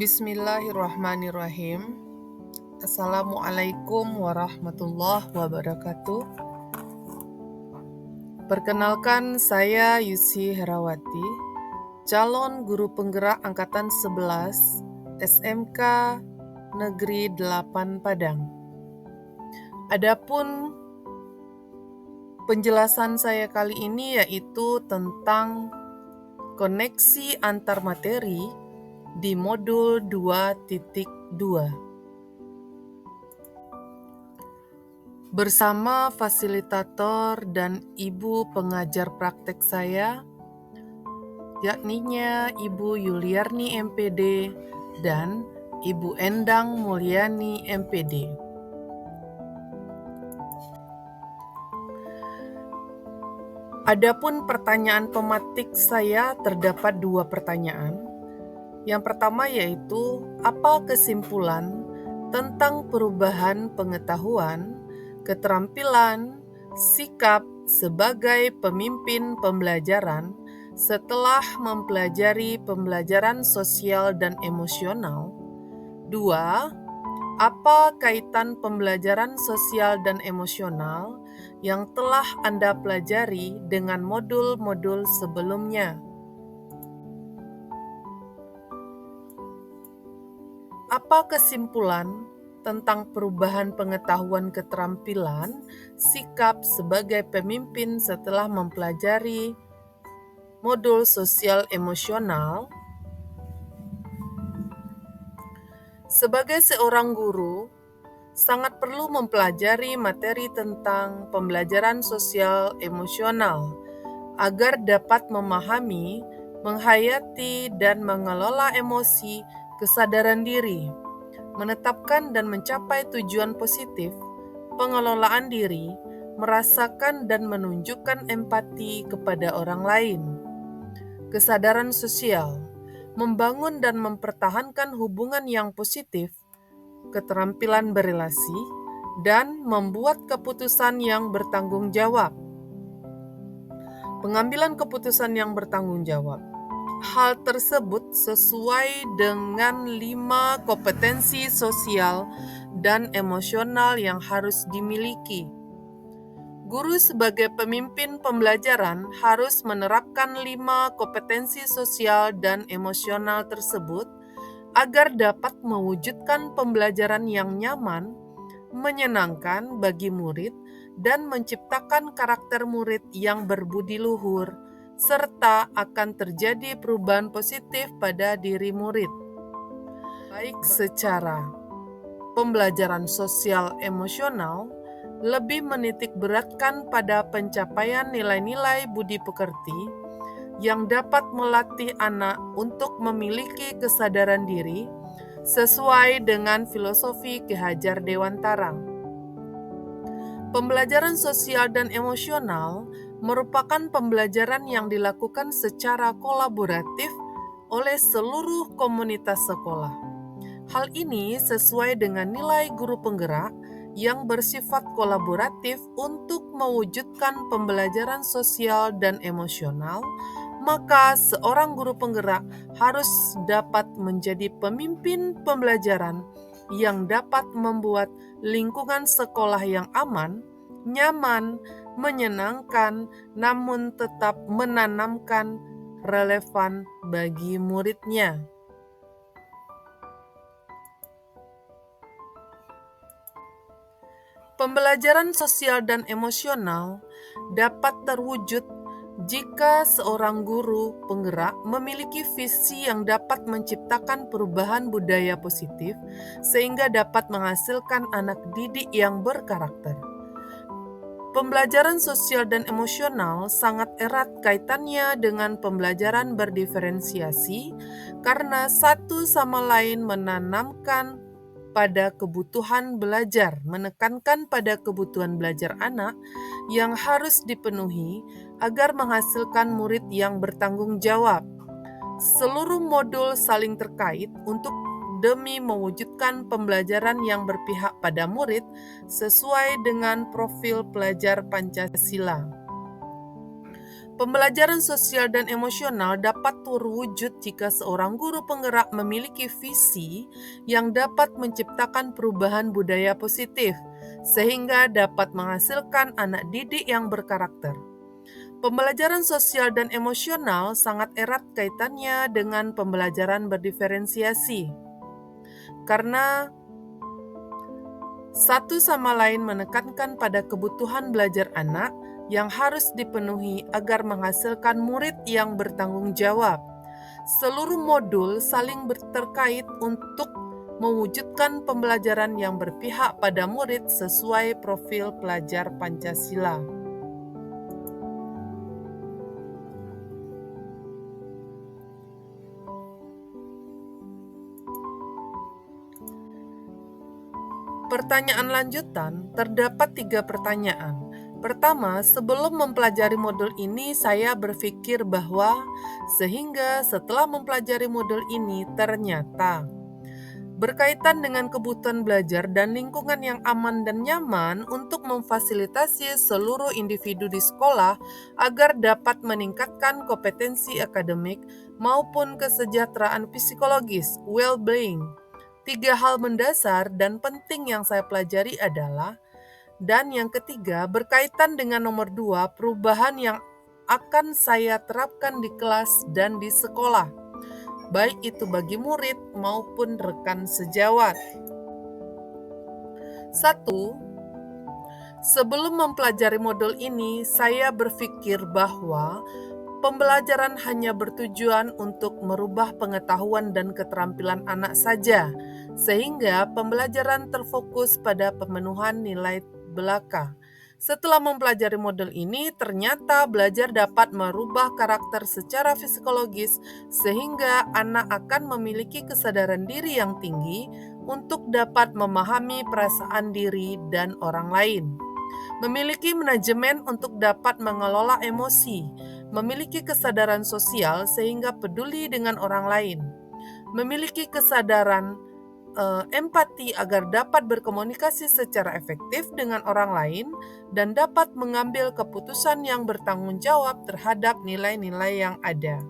Bismillahirrahmanirrahim. Assalamualaikum warahmatullahi wabarakatuh. Perkenalkan, saya Yusi Herawati, calon guru penggerak Angkatan 11 SMK Negeri 8 Padang. Adapun penjelasan saya kali ini yaitu tentang koneksi antar materi di modul 2.2. Bersama fasilitator dan ibu pengajar praktek saya, yakninya Ibu Yuliarni MPD dan Ibu Endang Mulyani MPD. Adapun pertanyaan pematik saya terdapat 2 pertanyaan. Yang pertama yaitu, apa kesimpulan tentang perubahan pengetahuan, keterampilan, sikap sebagai pemimpin pembelajaran setelah mempelajari pembelajaran sosial dan emosional? 2. Apa kaitan pembelajaran sosial dan emosional yang telah Anda pelajari dengan modul-modul sebelumnya? Apa kesimpulan tentang perubahan pengetahuan keterampilan, sikap sebagai pemimpin setelah mempelajari modul sosial emosional? Sebagai seorang guru, sangat perlu mempelajari materi tentang pembelajaran sosial emosional agar dapat memahami, menghayati, dan mengelola emosi, kesadaran diri, menetapkan dan mencapai tujuan positif, pengelolaan diri, merasakan dan menunjukkan empati kepada orang lain. Kesadaran sosial, membangun dan mempertahankan hubungan yang positif, keterampilan berelasi, dan membuat keputusan yang bertanggung jawab. Pengambilan keputusan yang bertanggung jawab. Hal tersebut sesuai dengan 5 kompetensi sosial dan emosional yang harus dimiliki. Guru sebagai pemimpin pembelajaran harus menerapkan 5 kompetensi sosial dan emosional tersebut agar dapat mewujudkan pembelajaran yang nyaman, menyenangkan bagi murid, dan menciptakan karakter murid yang berbudi luhur, serta akan terjadi perubahan positif pada diri murid, baik secara pembelajaran sosial emosional, lebih menitik beratkan pada pencapaian nilai-nilai budi pekerti yang dapat melatih anak untuk memiliki kesadaran diri sesuai dengan filosofi Ki Hajar Dewantara. Pembelajaran sosial dan emosional merupakan pembelajaran yang dilakukan secara kolaboratif oleh seluruh komunitas sekolah. Hal ini sesuai dengan nilai guru penggerak yang bersifat kolaboratif untuk mewujudkan pembelajaran sosial dan emosional, maka seorang guru penggerak harus dapat menjadi pemimpin pembelajaran yang dapat membuat lingkungan sekolah yang aman, nyaman, menyenangkan, namun tetap menanamkan relevan bagi muridnya. Pembelajaran sosial dan emosional dapat terwujud jika seorang guru penggerak memiliki visi yang dapat menciptakan perubahan budaya positif sehingga dapat menghasilkan anak didik yang berkarakter. Pembelajaran sosial dan emosional sangat erat kaitannya dengan pembelajaran berdiferensiasi karena satu sama lain menanamkan pada kebutuhan belajar, menekankan pada kebutuhan belajar anak yang harus dipenuhi agar menghasilkan murid yang bertanggung jawab. Seluruh modul saling terkait untuk demi mewujudkan pembelajaran yang berpihak pada murid sesuai dengan profil pelajar Pancasila. Pembelajaran sosial dan emosional dapat terwujud jika seorang guru penggerak memiliki visi yang dapat menciptakan perubahan budaya positif, sehingga dapat menghasilkan anak didik yang berkarakter. Pembelajaran sosial dan emosional sangat erat kaitannya dengan pembelajaran berdiferensiasi, karena satu sama lain menekankan pada kebutuhan belajar anak yang harus dipenuhi agar menghasilkan murid yang bertanggung jawab. Seluruh modul saling terkait untuk mewujudkan pembelajaran yang berpihak pada murid sesuai profil pelajar Pancasila. Pertanyaan lanjutan, terdapat 3 pertanyaan. Pertama, sebelum mempelajari modul ini, saya berpikir bahwa sehingga setelah mempelajari modul ini ternyata berkaitan dengan kebutuhan belajar dan lingkungan yang aman dan nyaman untuk memfasilitasi seluruh individu di sekolah agar dapat meningkatkan kompetensi akademik maupun kesejahteraan psikologis, well-being. 3 hal mendasar dan penting yang saya pelajari adalah, dan yang ketiga berkaitan dengan nomor 2, perubahan yang akan saya terapkan di kelas dan di sekolah, baik itu bagi murid maupun rekan sejawat. 1. Sebelum mempelajari modul ini, saya berpikir bahwa pembelajaran hanya bertujuan untuk merubah pengetahuan dan keterampilan anak saja, sehingga pembelajaran terfokus pada pemenuhan nilai belaka. Setelah mempelajari modul ini, ternyata belajar dapat merubah karakter secara psikologis, sehingga anak akan memiliki kesadaran diri yang tinggi untuk dapat memahami perasaan diri dan orang lain. Memiliki manajemen untuk dapat mengelola emosi, memiliki kesadaran sosial sehingga peduli dengan orang lain, memiliki kesadaran empati agar dapat berkomunikasi secara efektif dengan orang lain, dan dapat mengambil keputusan yang bertanggung jawab terhadap nilai-nilai yang ada.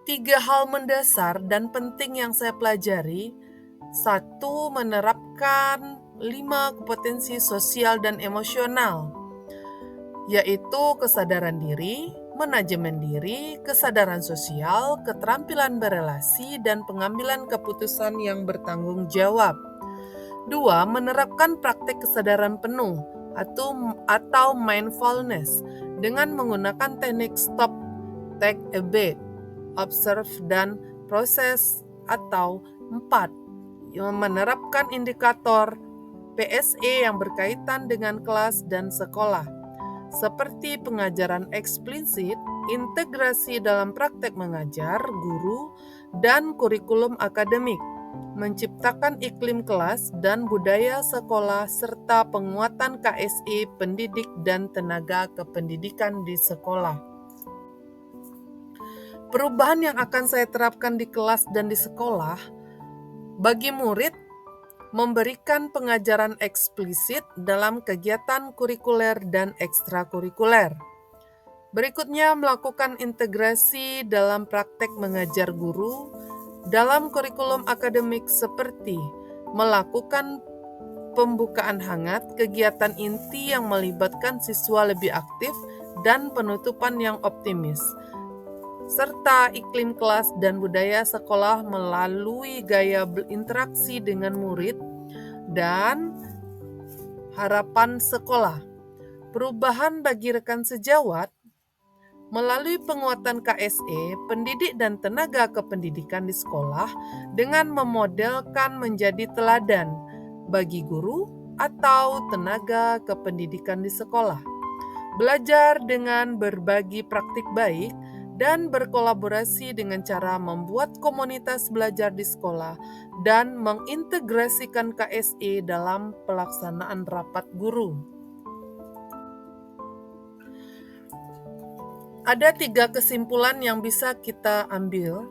3 hal mendasar dan penting yang saya pelajari. 1. Menerapkan 5 kompetensi sosial dan emosional, yaitu kesadaran diri, manajemen diri, kesadaran sosial, keterampilan berelasi, dan pengambilan keputusan yang bertanggung jawab. 2. Menerapkan praktek kesadaran penuh atau mindfulness dengan menggunakan teknik stop, take a breath, observe, dan proses. Atau 4. Menerapkan indikator PSE yang berkaitan dengan kelas dan sekolah, seperti pengajaran eksplisit, integrasi dalam praktek mengajar, guru, dan kurikulum akademik, menciptakan iklim kelas dan budaya sekolah, serta penguatan KSE pendidik dan tenaga kependidikan di sekolah. Perubahan yang akan saya terapkan di kelas dan di sekolah, bagi murid, memberikan pengajaran eksplisit dalam kegiatan kurikuler dan ekstrakurikuler. Berikutnya, melakukan integrasi dalam praktek mengajar guru dalam kurikulum akademik seperti melakukan pembukaan hangat, kegiatan inti yang melibatkan siswa lebih aktif, dan penutupan yang optimis, serta iklim kelas dan budaya sekolah melalui gaya berinteraksi dengan murid dan harapan sekolah. Perubahan bagi rekan sejawat melalui penguatan KSE, pendidik dan tenaga kependidikan di sekolah dengan memodelkan menjadi teladan bagi guru atau tenaga kependidikan di sekolah. Belajar dengan berbagi praktik baik dan berkolaborasi dengan cara membuat komunitas belajar di sekolah dan mengintegrasikan KSE dalam pelaksanaan rapat guru. Ada 3 kesimpulan yang bisa kita ambil.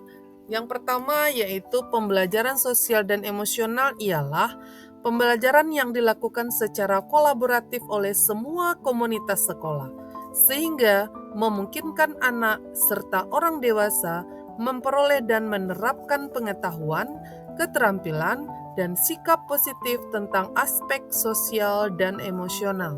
Yang pertama yaitu pembelajaran sosial dan emosional ialah pembelajaran yang dilakukan secara kolaboratif oleh semua komunitas sekolah. sehingga memungkinkan anak serta orang dewasa memperoleh dan menerapkan pengetahuan, keterampilan, dan sikap positif tentang aspek sosial dan emosional.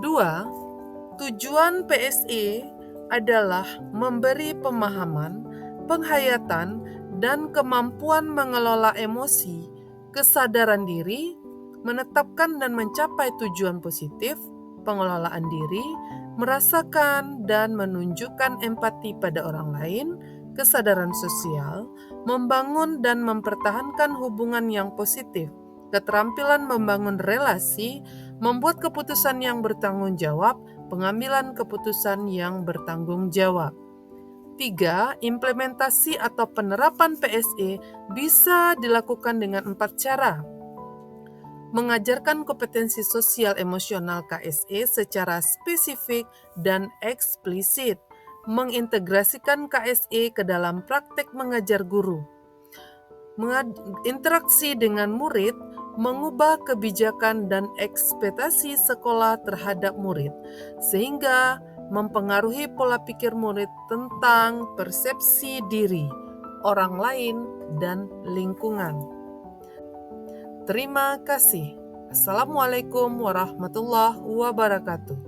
2. Tujuan PSE adalah memberi pemahaman, penghayatan, dan kemampuan mengelola emosi, kesadaran diri, menetapkan dan mencapai tujuan positif, pengelolaan diri, merasakan dan menunjukkan empati pada orang lain, kesadaran sosial, membangun dan mempertahankan hubungan yang positif, keterampilan membangun relasi, membuat keputusan yang bertanggung jawab, pengambilan keputusan yang bertanggung jawab. 3. Implementasi atau penerapan PSE bisa dilakukan dengan 4 cara. Mengajarkan kompetensi sosial emosional KSE secara spesifik dan eksplisit. Mengintegrasikan KSE ke dalam praktek mengajar guru. Interaksi dengan murid, mengubah kebijakan dan ekspektasi sekolah terhadap murid, sehingga mempengaruhi pola pikir murid tentang persepsi diri, orang lain, dan lingkungan. Terima kasih. Assalamualaikum warahmatullahi wabarakatuh.